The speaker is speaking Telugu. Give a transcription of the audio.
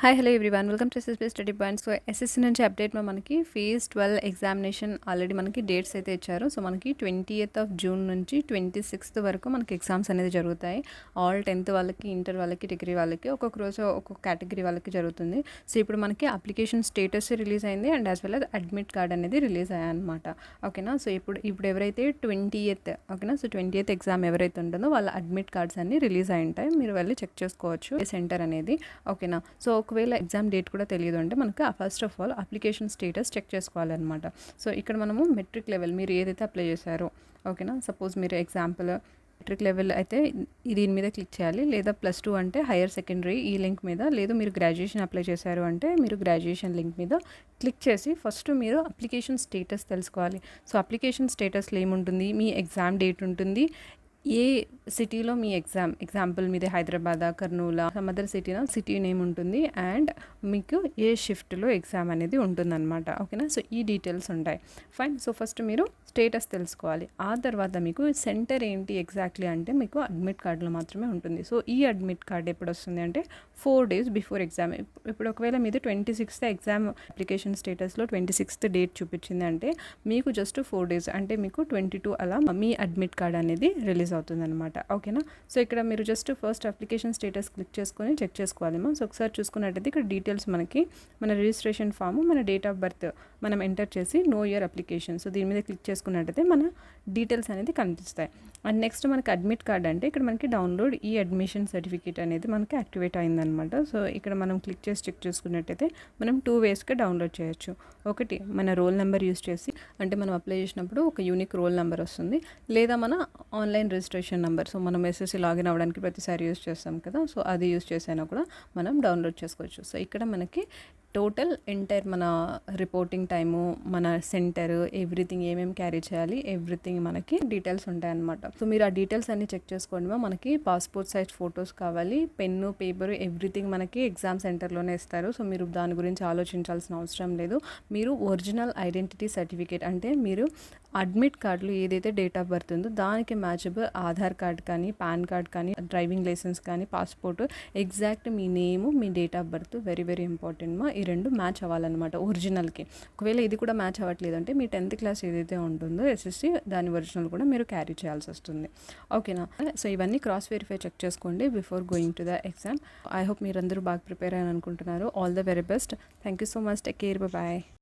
Hi hello everyone welcome to SSB study point. So SSC నుంచి అప్డేట్లో మనకి ఫేజ్ 12 ఎగ్జామినేషన్ ఆల్రెడీ మనకి డేట్స్ అయితే ఇచ్చారు. సో మనకి 20th of June నుంచి 26th వరకు మనకి ఎగ్జామ్స్ అనేది జరుగుతాయి. ఆల్ 10th వాళ్ళకి, ఇంటర్ వాళ్ళకి, డిగ్రీ వాళ్ళకి ఒక్కొక్క రోజు ఒక్కొక్క కేటగిరీ వాళ్ళకి జరుగుతుంది. సో ఇప్పుడు మనకి అప్లికేషన్ స్టేటస్ రిలీజ్ అయింది and as well as admit card అనేది రిలీజ్ అయ్యాయన్నమాట. ఓకేనా. సో ఇప్పుడు ఎవరైతే 20th ఓకేనా, సో 20th ఎగ్జామ్ ఎవరైతే ఉంటుందో వాళ్ళ అడ్మిట్ కార్డ్స్ అన్ని రిలీజ్ అయి ఉంటాయి. మీరు వెళ్ళి చెక్ చేసుకోవచ్చు సెంటర్ అనేది. ఓకేనా. సో ఒకవేళ ఎగ్జామ్ డేట్ కూడా తెలియదు అంటే మనకు first of all application status check చేసుకోవాలన్నమాట. సో ఇక్కడ మనము మెట్రిక్ లెవెల్ మీరు ఏదైతే అప్లై చేశారో, ఓకేనా, సపోజ్ మీరు ఎగ్జాంపుల్ మెట్రిక్ లెవెల్ అయితే దీని మీద క్లిక్ చేయాలి, లేదా +2 అంటే హైయర్ సెకండరీ ఈ లింక్ మీద, లేదు మీరు గ్రాడ్యుయేషన్ అప్లై చేశారు అంటే మీరు గ్రాడ్యుయేషన్ లింక్ మీద క్లిక్ చేసి ఫస్ట్ మీరు అప్లికేషన్ స్టేటస్ తెలుసుకోవాలి. సో అప్లికేషన్ స్టేటస్లో ఏముంటుంది, మీ ఎగ్జామ్ డేట్ ఉంటుంది, ఏ సిటీలో మీ ఎగ్జాంపుల్ మీది Hyderabad, Kurnool, some other city name ఉంటుంది అండ్ మీకు ఏ షిఫ్ట్లో ఎగ్జామ్ అనేది ఉంటుందన్నమాట. ఓకేనా. సో ఈ డీటెయిల్స్ ఉంటాయి. ఫైన్. సో ఫస్ట్ మీరు స్టేటస్ తెలుసుకోవాలి. ఆ తర్వాత మీకు సెంటర్ ఏంటి ఎగ్జాక్ట్లీ అంటే మీకు అడ్మిట్ కార్డులో మాత్రమే ఉంటుంది. సో ఈ అడ్మిట్ కార్డ్ ఎప్పుడు వస్తుంది అంటే 4 days బిఫోర్ ఎగ్జామ్. ఇప్పుడు ఒకవేళ మీది 26th ఎగ్జామ్ అప్లికేషన్ స్టేటస్లో 26th డేట్ చూపించింది అంటే మీకు జస్ట్ 4 days అంటే మీకు 22 అలా మీ అడ్మిట్ కార్డ్ అనేది రిలీజ్ అవుతుందన్నమాట. ఓకేనా. సో ఇక్కడ మీరు just first application status click చేసుకొని చెక్ చేసుకోవాలి. సో ఒకసారి చూసుకున్నట్టయితే ఇక్కడ డీటెయిల్స్ మనకి మన రిజిస్ట్రేషన్ ఫామ్, మన డేట్ ఆఫ్ బర్త్ మనం ఎంటర్ చేసి నో ఇయర్ అప్లికేషన్, సో దీని మీద క్లిక్ చేసుకున్నట్టయితే మన డీటెయిల్స్ అనేది కనిపిస్తాయి. అండ్ నెక్స్ట్ మనకి అడ్మిట్ కార్డ్ అంటే ఇక్కడ మనకి డౌన్లోడ్ ఈ అడ్మిషన్ సర్టిఫికేట్ అనేది మనకి యాక్టివేట్ అయిందనమాట. సో ఇక్కడ మనం క్లిక్ చేసి చెక్ చేసుకున్నట్టయితే మనం 2 waysగా డౌన్లోడ్ చేయొచ్చు. ఒకటి మన రోల్ నెంబర్ యూస్ చేసి, అంటే మనం అప్లై చేసినప్పుడు ఒక యూనిక్ రోల్ నెంబర్ వస్తుంది, లేదా మన ఆన్లైన్ రిజిస్ట్రేషన్ నెంబర్, సో మనం ఎస్ఎస్సి లాగిన్ అవ్వడానికి ప్రతిసారి యూస్ చేస్తాం కదా, సో అది యూస్ చేసైనా కూడా మనం డౌన్లోడ్ చేసుకోవచ్చు. సో ఇక్కడ మనకి టోటల్ ఎంటైర్ మన రిపోర్టింగ్ టైము, మన సెంటర్, ఎవ్రీథింగ్ ఏమేమి క్యారీ చేయాలి, ఎవ్రీథింగ్ మనకి డీటెయిల్స్ ఉంటాయన్నమాట. సో మీరు ఆ డీటెయిల్స్ అన్ని చెక్ చేసుకోండి. మనకి పాస్పోర్ట్ సైజ్ ఫొటోస్ కావాలి, పెన్ను, పేపరు, ఎవ్రీథింగ్ మనకి ఎగ్జామ్ సెంటర్లోనే ఇస్తారు. సో మీరు దాని గురించి ఆలోచించాల్సిన అవసరం లేదు. మీరు ఒరిజినల్ ఐడెంటిటీ సర్టిఫికేట్ అంటే మీరు అడ్మిట్ కార్డులో ఏదైతే డేట్ ఆఫ్ బర్త్ ఉందో దానికి మ్యాచబుల్ ఆధార్ కార్డ్ కానీ, పాన్ కార్డ్ కానీ, డ్రైవింగ్ లైసెన్స్ కానీ, passport, exact me name, me date of birth very very important మా. ఈ రెండు మ్యాచ్ అవ్వాలన్నమాట ఒరిజినల్కి. ఒకవేళ ఇది కూడా మ్యాచ్ అవ్వట్లేదు అంటే మీ 10th క్లాస్ ఏదైతే ఉంటుందో ఎస్ఎస్సి దాని ఒరిజినల్ కూడా మీరు క్యారీ చేయాల్సి వస్తుంది. ఓకేనా. సో ఇవన్నీ క్రాస్ వెరిఫై చెక్ చేసుకోండి before going to the exam. I hope మీరందరూ బాగా ప్రిపేర్ అయ్యారని అనుకుంటున్నారు. All the very best. Thank you so much. Take care. Bye.